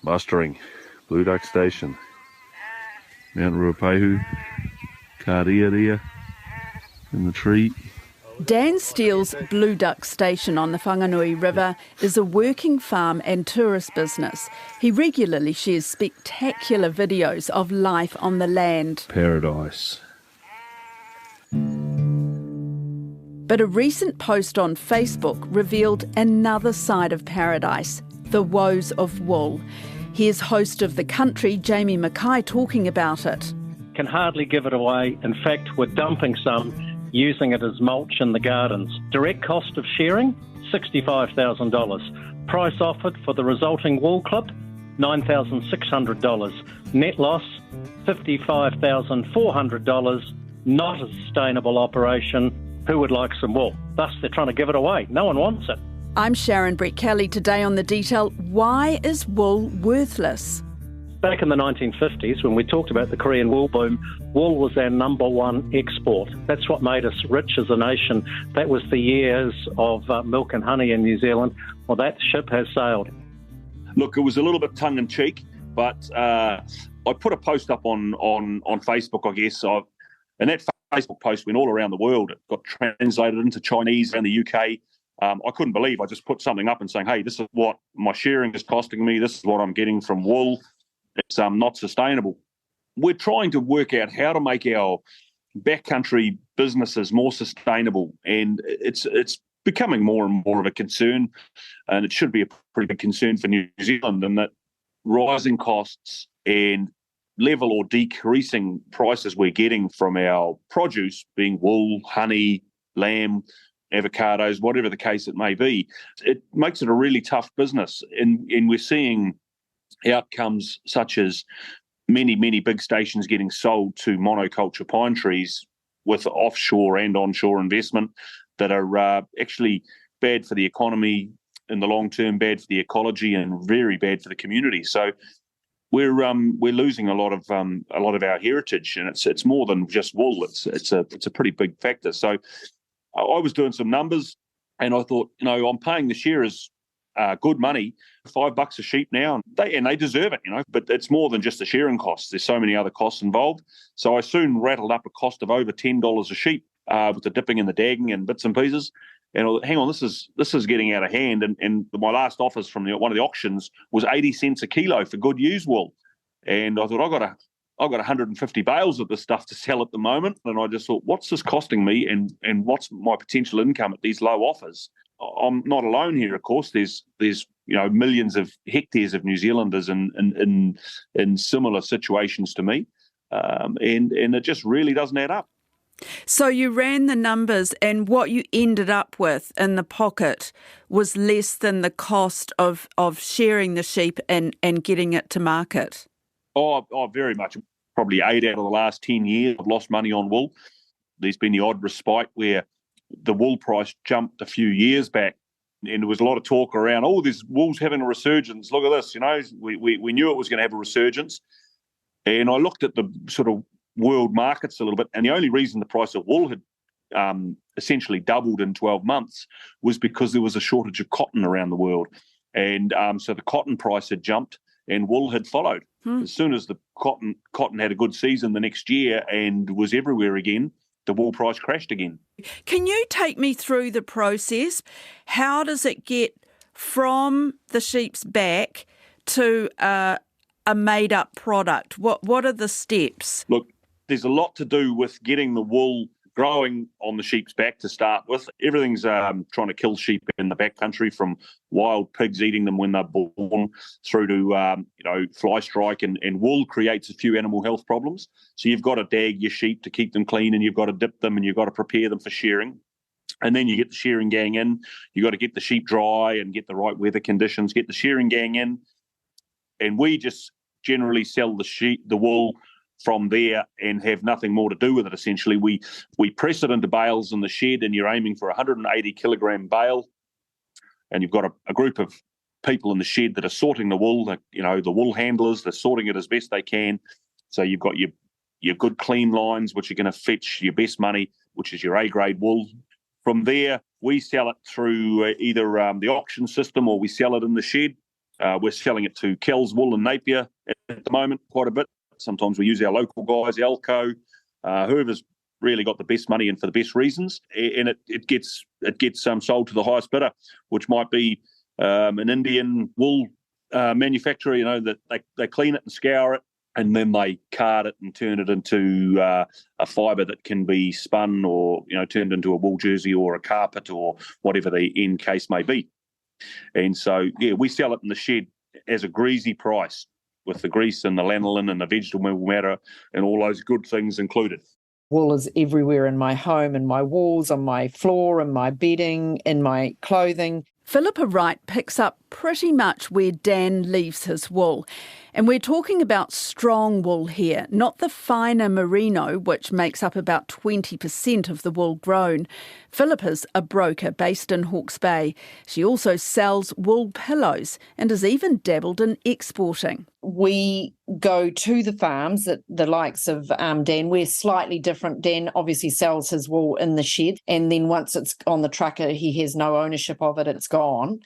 Mustering, Blue Duck Station, Mount Ruapehu, Kāria in the tree. Dan Steele's Blue Duck Station on the Whanganui River is a working farm and tourist business. He regularly shares spectacular videos of life on the land. Paradise. But a recent post on Facebook revealed another side of paradise, the woes of wool. Here's host of The Country, Jamie Mackay, talking about it. Can hardly give it away. In fact, we're dumping some, using it as mulch in the gardens. Direct cost of shearing, $65,000. Price offered for the resulting wool clip, $9,600. Net loss, $55,400. Not a sustainable operation. Who would like some wool? Thus, they're trying to give it away. No one wants it. I'm Sharon Brett-Kelly. Today on The Detail, why is wool worthless? Back in the 1950s, when we talked about the Korean wool boom, wool was our number one export. That's what made us rich as a nation. That was the years of milk and honey in New Zealand. Well, that ship has sailed. Look, it was a little bit tongue-in-cheek, but I put a post up on Facebook, I guess. And that Facebook post went all around the world. It got translated into Chinese and the UK. I couldn't believe I just put something up and saying, hey, this is what my shearing is costing me. This is what I'm getting from wool. It's not sustainable. We're trying to work out how to make our backcountry businesses more sustainable, and it's becoming more and more of a concern, and it should be a pretty big concern for New Zealand, and that rising costs and level or decreasing prices we're getting from our produce, being wool, honey, lamb, avocados, whatever the case it may be, it makes it a really tough business. And we're seeing outcomes such as many big stations getting sold to monoculture pine trees with offshore and onshore investment that are actually bad for the economy in the long term, bad for the ecology, and very bad for the community. So we're losing a lot of our heritage, and it's more than just wool. It's a pretty big factor. So I was doing some numbers, and I thought, I'm paying the shearers good money, $5 a sheep now, and they deserve it, But it's more than just the shearing costs. There's so many other costs involved. So I soon rattled up a cost of over $10 a sheep with the dipping and the dagging and bits and pieces. And hang on, this is getting out of hand. And my last offers from one of the auctions was 80 cents a kilo for good used wool. And I thought, I've got 150 bales of this stuff to sell at the moment. And I just thought, what's this costing me, and what's my potential income at these low offers? I'm not alone here, of course. There's millions of hectares of New Zealanders in similar situations to me, and it just really doesn't add up. So you ran the numbers, and what you ended up with in the pocket was less than the cost of shearing the sheep and getting it to market. Oh, very much. Probably 8 out of the last 10 years I've lost money on wool. There's been the odd respite where the wool price jumped a few years back, and there was a lot of talk around, this wool's having a resurgence. Look at this, we knew it was going to have a resurgence. And I looked at the sort of world markets a little bit, and the only reason the price of wool had essentially doubled in 12 months was because there was a shortage of cotton around the world. And so the cotton price had jumped and wool had followed. As soon as the cotton had a good season the next year and was everywhere again, the wool price crashed again. Can you take me through the process? How does it get from the sheep's back to a made-up product? What are the steps? Look, there's a lot to do with getting the wool growing on the sheep's back to start with. Everything's trying to kill sheep in the backcountry, from wild pigs eating them when they're born through to fly strike, and wool creates a few animal health problems. So you've got to dag your sheep to keep them clean, and you've got to dip them, and you've got to prepare them for shearing. And then you get the shearing gang in. You've got to get the sheep dry and get the right weather conditions, get the shearing gang in. And we just generally sell the wool from there and have nothing more to do with it. Essentially, we press it into bales in the shed, and you're aiming for a 180 kilogram bale, and you've got a group of people in the shed that are sorting the wool. The wool handlers, they're sorting it as best they can. So you've got your good clean lines, which are going to fetch your best money, which is your A grade wool. From there, we sell it through either the auction system, or we sell it in the shed. We're selling it to Kells Wool and Napier at the moment quite a bit. Sometimes we use our local guys, Alco, whoever's really got the best money in for the best reasons, and it gets sold to the highest bidder, which might be an Indian wool manufacturer. That they clean it and scour it, and then they card it and turn it into a fibre that can be spun or turned into a wool jersey or a carpet or whatever the end case may be. And so, we sell it in the shed as a greasy price with the grease and the lanolin and the vegetable matter and all those good things included. Wool is everywhere in my home, in my walls, on my floor, in my bedding, in my clothing. Philippa Wright picks up pretty much where Dan leaves his wool. And we're talking about strong wool here, not the finer merino, which makes up about 20% of the wool grown. Philippa's a broker based in Hawke's Bay. She also sells wool pillows and has even dabbled in exporting. We go to the farms, the likes of Dan. We're slightly different. Dan obviously sells his wool in the shed, and then once it's on the trucker, he has no ownership of it. It's gone.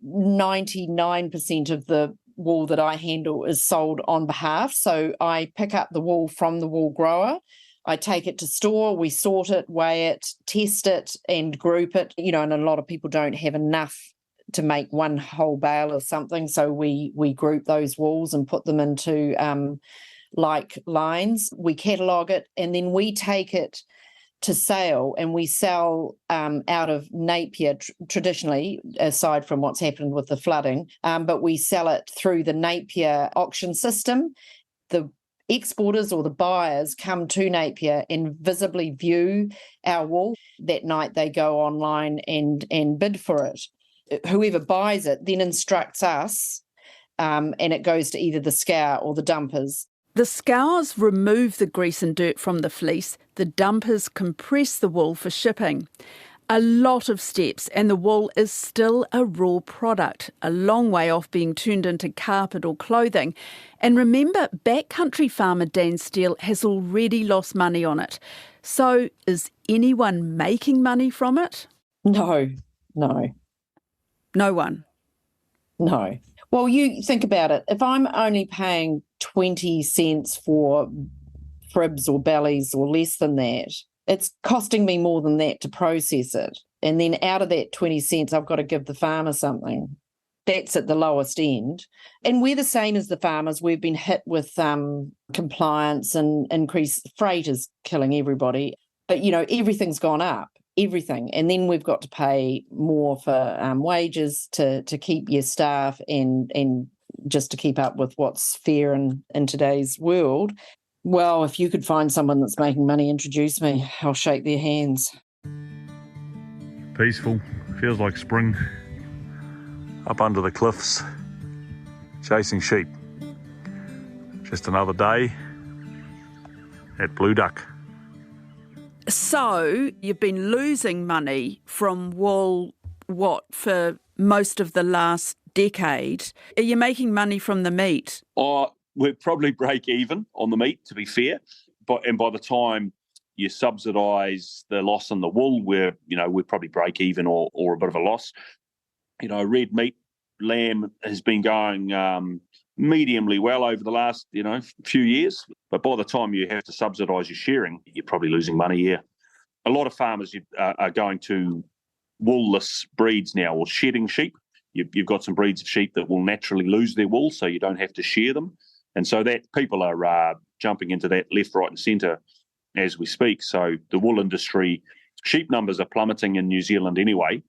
99% of the wool that I handle is sold on behalf. So I pick up the wool from the wool grower. I take it to store, we sort it, weigh it, test it and group it. And a lot of people don't have enough to make one whole bale of something. So we group those wools and put them into like lines. We catalogue it, and then we take it to sale, and we sell out of Napier traditionally, aside from what's happened with the flooding, but we sell it through the Napier auction system. The exporters or the buyers come to Napier and visibly view our wool. That night they go online and bid for it. Whoever buys it then instructs us, and it goes to either the scour or the dumpers. The scours remove the grease and dirt from the fleece. The dumpers compress the wool for shipping. A lot of steps, and the wool is still a raw product, a long way off being turned into carpet or clothing. And remember, backcountry farmer Dan Steele has already lost money on it. So is anyone making money from it? No. No one? No. Well, you think about it. If I'm only paying 20 cents for fribs or bellies or less than that, it's costing me more than that to process it. And then out of that 20 cents, I've got to give the farmer something. That's at the lowest end. And we're the same as the farmers. We've been hit with compliance and increased freight is killing everybody. But, everything's gone up. Everything. And then we've got to pay more for wages to keep your staff and just to keep up with what's fair in today's world. Well, if you could find someone that's making money, introduce me. I'll shake their hands. Peaceful. Feels like spring. Up under the cliffs, chasing sheep. Just another day at Blue Duck. So you've been losing money from wool, for most of the last decade? Are you making money from the meat? We'd probably break even on the meat, to be fair. And by the time you subsidise the loss in the wool, we'd probably break even or a bit of a loss. Red meat, lamb has been going mediumly well over the last, few years. But by the time you have to subsidise your shearing, you're probably losing money, yeah. A lot of farmers are going to woolless breeds now, or shedding sheep. You've got some breeds of sheep that will naturally lose their wool, so you don't have to shear them. And so that people are jumping into that left, right and centre as we speak. So the wool industry, sheep numbers are plummeting in New Zealand anyway,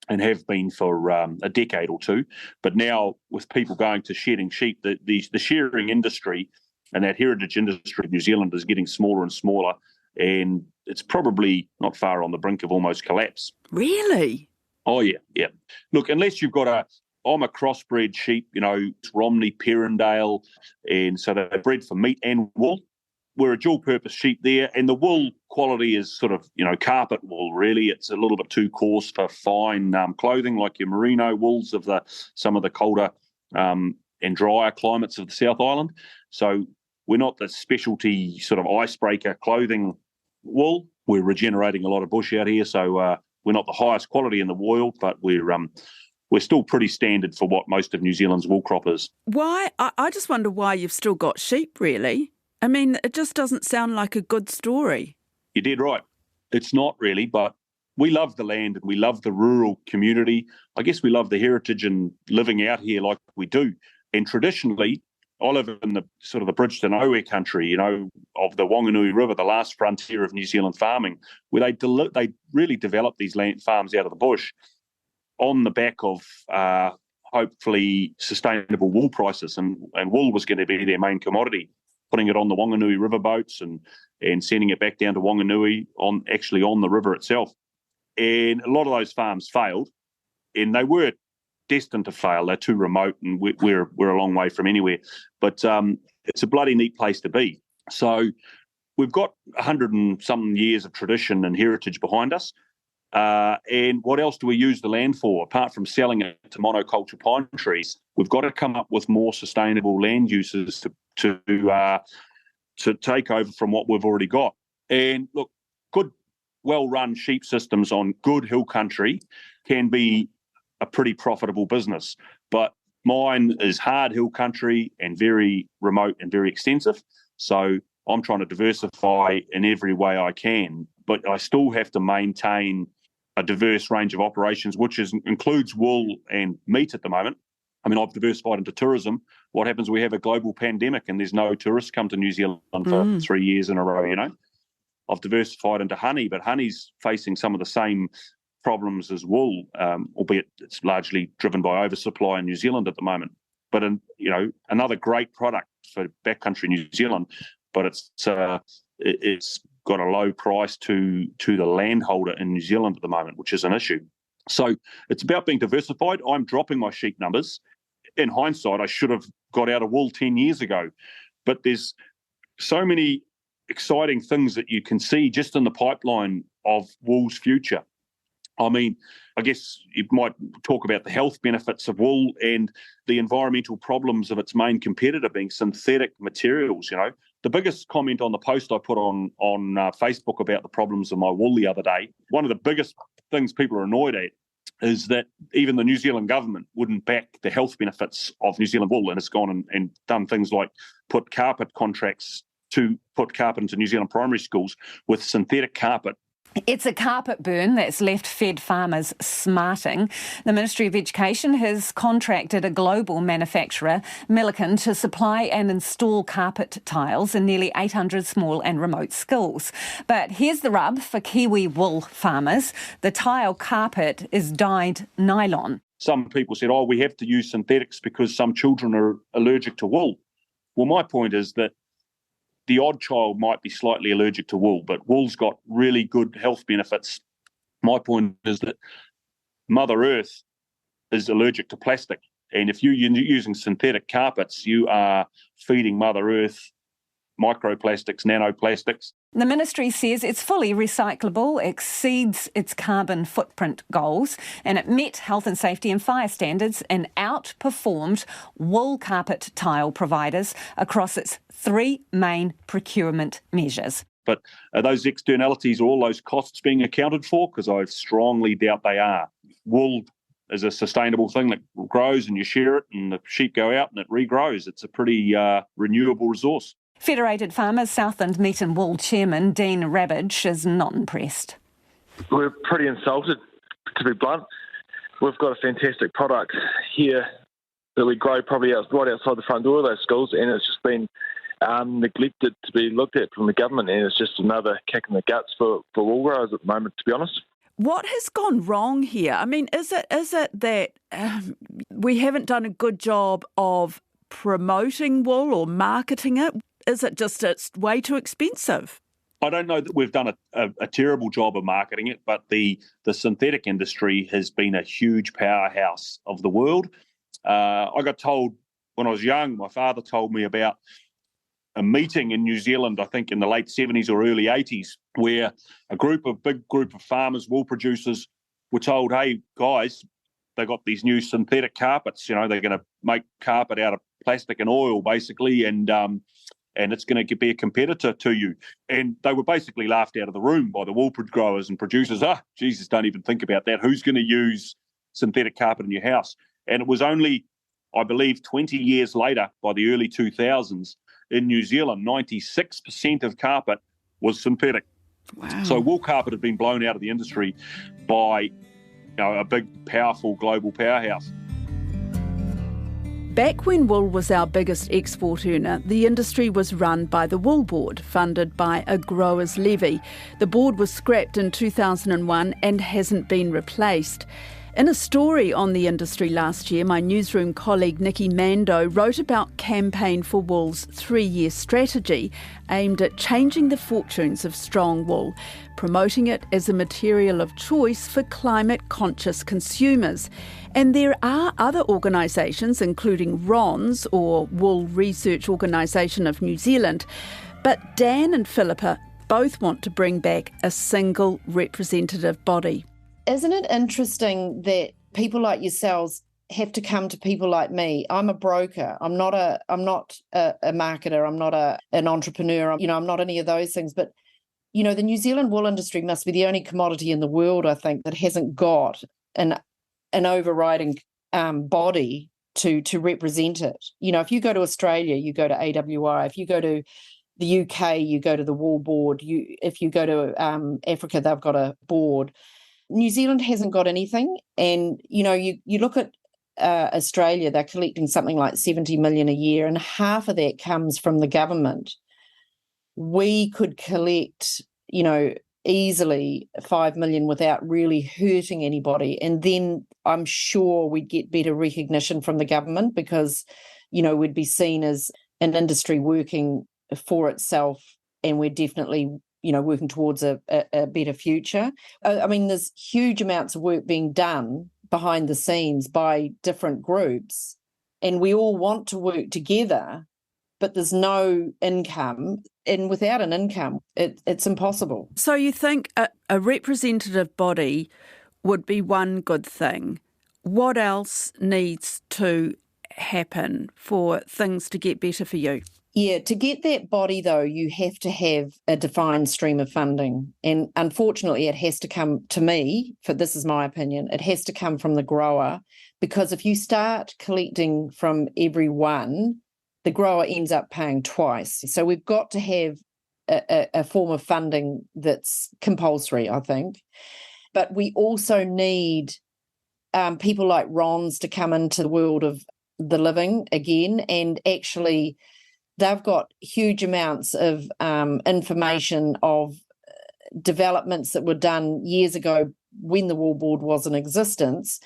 and have been for a decade or two. But now with people going to shedding sheep, the shearing industry and that heritage industry of New Zealand is getting smaller and smaller, and it's probably not far on the brink of almost collapse. Really? Oh, yeah. Look, unless you've got I'm a crossbred sheep, it's Romney, Perrindale, and so they're bred for meat and wool. We're a dual-purpose sheep there, and the wool quality is sort of, carpet wool, really. It's a little bit too coarse for fine clothing, like your merino wools of some of the colder and drier climates of the South Island. So we're not the specialty sort of icebreaker clothing wool. We're regenerating a lot of bush out here, so we're not the highest quality in the world, but we're we're still pretty standard for what most of New Zealand's wool crop is. Why? I just wonder why you've still got sheep, really. I mean, it just doesn't sound like a good story. You're dead right. It's not really, but we love the land and we love the rural community. I guess we love the heritage and living out here like we do. And traditionally, I live in the sort of the bridge to nowhere country, of the Wanganui River, the last frontier of New Zealand farming, where they really develop these land farms out of the bush on the back of hopefully sustainable wool prices. And wool was going to be their main commodity, putting it on the Wanganui River boats and sending it back down to Wanganui on the river itself. And a lot of those farms failed, and they were destined to fail. They're too remote, and we're a long way from anywhere. But it's a bloody neat place to be. So we've got 100 and some years of tradition and heritage behind us. And what else do we use the land for? Apart from selling it to monoculture pine trees, we've got to come up with more sustainable land uses to take over from what we've already got. And look, good, well-run sheep systems on good hill country can be a pretty profitable business. But mine is hard hill country and very remote and very extensive. So I'm trying to diversify in every way I can. But I still have to maintain a diverse range of operations, which includes wool and meat at the moment. I mean, I've diversified into tourism. What happens? We have a global pandemic and there's no tourists come to New Zealand for 3 years in a row, I've diversified into honey, but honey's facing some of the same problems as wool, albeit it's largely driven by oversupply in New Zealand at the moment. But, another great product for backcountry New Zealand, but it's got a low price to the landholder in New Zealand at the moment, which is an issue. So it's about being diversified. I'm dropping my sheep numbers. In hindsight, I should have got out of wool 10 years ago. But there's so many exciting things that you can see just in the pipeline of wool's future. I mean, I guess you might talk about the health benefits of wool and the environmental problems of its main competitor being synthetic materials. The biggest comment on the post I put on Facebook about the problems of my wool the other day, one of the biggest things people are annoyed at is that even the New Zealand government wouldn't back the health benefits of New Zealand wool, and it's gone and done things like put carpet contracts to put carpet into New Zealand primary schools with synthetic carpet. It's a carpet burn that's left fed farmers smarting. The Ministry of Education has contracted a global manufacturer, Milliken, to supply and install carpet tiles in nearly 800 small and remote schools. But here's the rub for Kiwi wool farmers. The tile carpet is dyed nylon. Some people said, we have to use synthetics because some children are allergic to wool. Well, my point is that the odd child might be slightly allergic to wool, but wool's got really good health benefits. My point is that Mother Earth is allergic to plastic. And if you're using synthetic carpets, you are feeding Mother Earth microplastics, nanoplastics. The ministry says it's fully recyclable, exceeds its carbon footprint goals, and it met health and safety and fire standards and outperformed wool carpet tile providers across its 3 main procurement measures. But are those externalities, all those costs being accounted for? Because I strongly doubt they are. Wool is a sustainable thing that grows and you share it and the sheep go out and it regrows. It's a pretty renewable resource. Federated Farmers Southland Meat and Wool Chairman Dean Rabbage is not impressed. We're pretty insulted, to be blunt. We've got a fantastic product here that we grow probably right outside the front door of those schools, and it's just been neglected to be looked at from the government, and it's just another kick in the guts for wool growers at the moment, to be honest. What has gone wrong here? I mean, is it that we haven't done a good job of promoting wool or marketing it? Is it just it's way too expensive? I don't know that we've done a terrible job of marketing it, but the synthetic industry has been a huge powerhouse of the world. I got told when I was young, my father told me about a meeting in New Zealand, I think in the late 70s or early 80s, where a big group of farmers, wool producers, were told, hey, guys, they got these new synthetic carpets, they're going to make carpet out of plastic and oil, basically, and it's going to be a competitor to you. And they were basically laughed out of the room by the wool growers and producers. Jesus, don't even think about that. Who's going to use synthetic carpet in your house. And it was only, I believe, 20 years later, by the early 2000s, in New Zealand, 96% of carpet was synthetic. Wow. So wool carpet had been blown out of the industry by a big, powerful global powerhouse. Back when wool was our biggest export earner, the industry was run by the Wool Board, funded by a growers' levy. The board was scrapped in 2001 and hasn't been replaced. In a story on the industry last year, my newsroom colleague Nikki Mando wrote about Campaign for Wool's 3-year strategy aimed at changing the fortunes of strong wool, promoting it as a material of choice for climate-conscious consumers. And there are other organisations, including RONZ, or Wool Research Organisation of New Zealand, but Dan and Philippa both want to bring back a single representative body. Isn't it interesting that people like yourselves have to come to people like me? I'm a broker. I'm not a marketer. I'm not an entrepreneur. I'm not any of those things. But, the New Zealand wool industry must be the only commodity in the world, I think, that hasn't got an overriding body to represent it. If you go to Australia, you go to AWI. If you go to the UK, you go to the Wool Board. If you go to Africa, they've got a board. New Zealand hasn't got anything. And, you look at Australia, they're collecting something like 70 million a year, and half of that comes from the government. We could collect, easily 5 million without really hurting anybody. And then I'm sure we'd get better recognition from the government because, we'd be seen as an industry working for itself, and we're definitely working towards a better future. I mean, there's huge amounts of work being done behind the scenes by different groups, and we all want to work together, but there's no income. And without an income, it's impossible. So you think a representative body would be one good thing. What else needs to happen for things to get better for you? Yeah, to get that body, though, you have to have a defined stream of funding. And unfortunately, it has to come to me, this is my opinion, it has to come from the grower, because if you start collecting from everyone, the grower ends up paying twice. So we've got to have a form of funding that's compulsory, I think. But we also need people like RONZ to come into the world of the living again, and actually they've got huge amounts of information of developments that were done years ago when the Wool Board was in existence.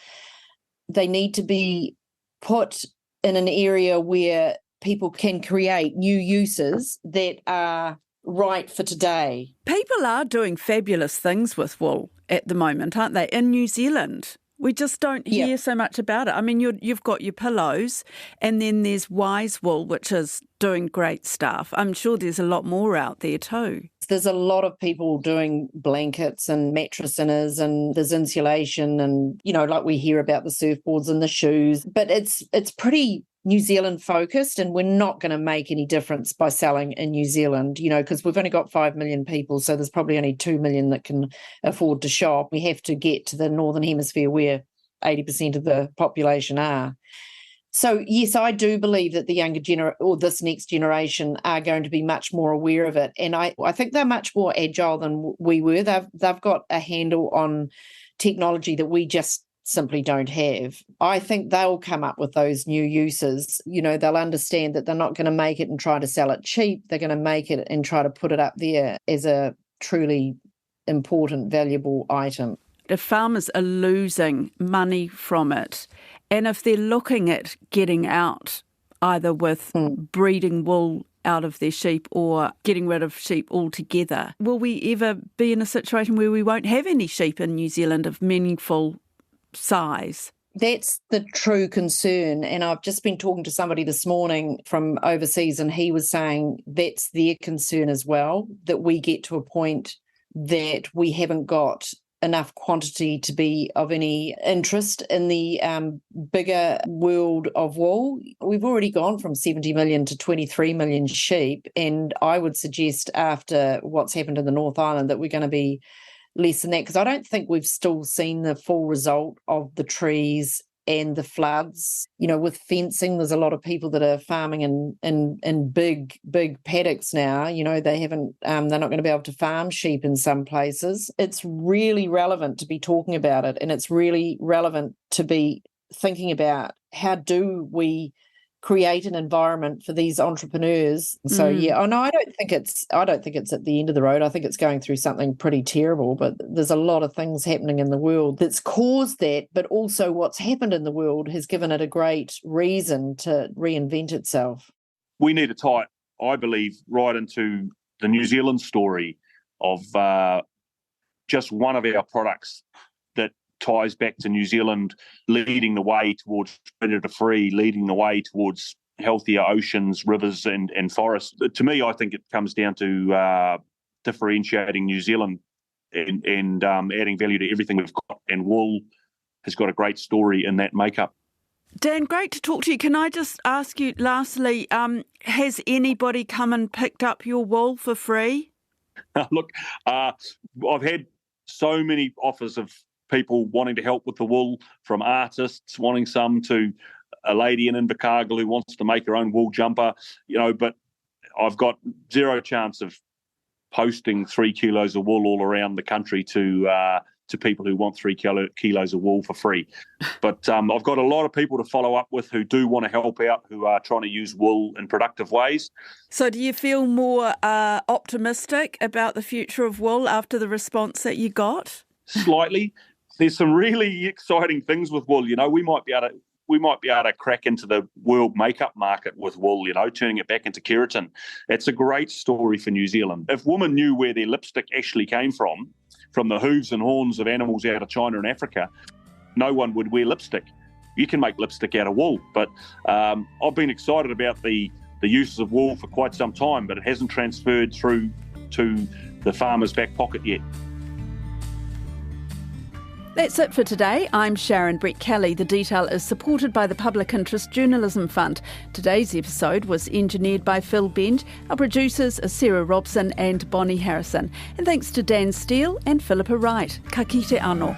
They need to be put in an area where people can create new uses that are right for today. People are doing fabulous things with wool at the moment, aren't they, in New Zealand? We just don't hear so much about it. I mean, you've got your pillows, and then there's Wise Wool, which is doing great stuff. I'm sure there's a lot more out there too. There's a lot of people doing blankets and mattress inners, and there's insulation, and, like we hear about the surfboards and the shoes. But it's pretty New Zealand focused, and we're not going to make any difference by selling in New Zealand, because we've only got 5 million people, so there's probably only 2 million that can afford to shop. We have to get to the Northern Hemisphere where 80% of the population are. So, yes, I do believe that the younger this next generation are going to be much more aware of it. And I think they're much more agile than we were. They've got a handle on technology that we just simply don't have. I think they'll come up with those new uses. They'll understand that they're not going to make it and try to sell it cheap. They're going to make it and try to put it up there as a truly important, valuable item. If farmers are losing money from it, and if they're looking at getting out, either with breeding wool out of their sheep or getting rid of sheep altogether, will we ever be in a situation where we won't have any sheep in New Zealand of meaningful size? That's the true concern. And I've just been talking to somebody this morning from overseas, and he was saying that's their concern as well, that we get to a point that we haven't got enough quantity to be of any interest in the bigger world of wool. We've already gone from 70 million to 23 million sheep, and I would suggest after what's happened in the North Island that we're going to be less than that, because I don't think we've still seen the full result of the trees and the floods. With fencing, there's a lot of people that are farming in big paddocks now. They haven't, they're not going to be able to farm sheep in some places. It's really relevant to be talking about it, and it's really relevant to be thinking about how do we create an environment for these entrepreneurs. So I don't think it's at the end of the road. I think it's going through something pretty terrible, but there's a lot of things happening in the world that's caused that, but also what's happened in the world has given it a great reason to reinvent itself. We need to tie it, I believe, right into the New Zealand story of just one of our products that ties back to New Zealand leading the way towards predator-free, leading the way towards healthier oceans, rivers and forests. To me, I think it comes down to differentiating New Zealand and adding value to everything we've got. And wool has got a great story in that makeup. Dan, great to talk to you. Can I just ask you lastly, has anybody come and picked up your wool for free? Look, I've had so many offers of people wanting to help with the wool, from artists wanting some to a lady in Invercargill who wants to make her own wool jumper, but I've got zero chance of posting 3 kilos of wool all around the country to people who want 3 kilos of wool for free. But I've got a lot of people to follow up with who do want to help out, who are trying to use wool in productive ways. So do you feel more optimistic about the future of wool after the response that you got? Slightly. There's some really exciting things with wool. We might be able to crack into the world makeup market with wool, turning it back into keratin. It's a great story for New Zealand. If women knew where their lipstick actually came from the hooves and horns of animals out of China and Africa, no one would wear lipstick. You can make lipstick out of wool, but I've been excited about the uses of wool for quite some time, but it hasn't transferred through to the farmer's back pocket yet. That's it for today. I'm Sharon Brett-Kelly. The Detail is supported by the Public Interest Journalism Fund. Today's episode was engineered by Phil Benge. Our producers are Sarah Robson and Bonnie Harrison. And thanks to Dan Steele and Philippa Wright. Ka kite anō.